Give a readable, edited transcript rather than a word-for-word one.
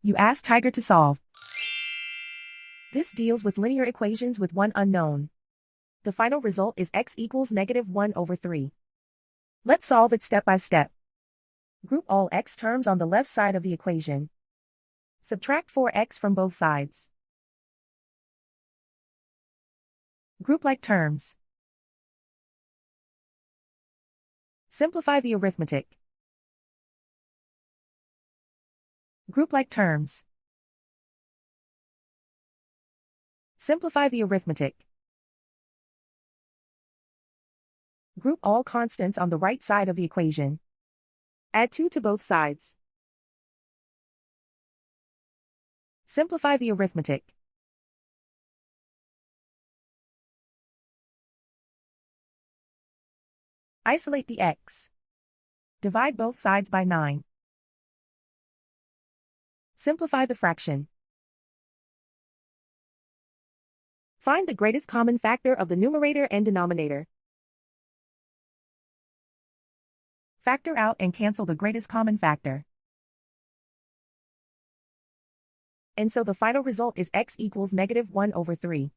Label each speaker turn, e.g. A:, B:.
A: You ask Tiger to solve. This deals with linear equations with one unknown. The final result is x equals -1/3. Let's solve it step by step. Group all x terms on the left side of the equation. Subtract 4x from both sides. Group like terms. Simplify the arithmetic. Group like terms. Simplify the arithmetic. Group all constants on the right side of the equation. Add 2 to both sides. Simplify the arithmetic. Isolate the x. Divide both sides by 9. Simplify the fraction. Find the greatest common factor of the numerator and denominator. Factor out and cancel the greatest common factor. And so the final result is x equals -1/3.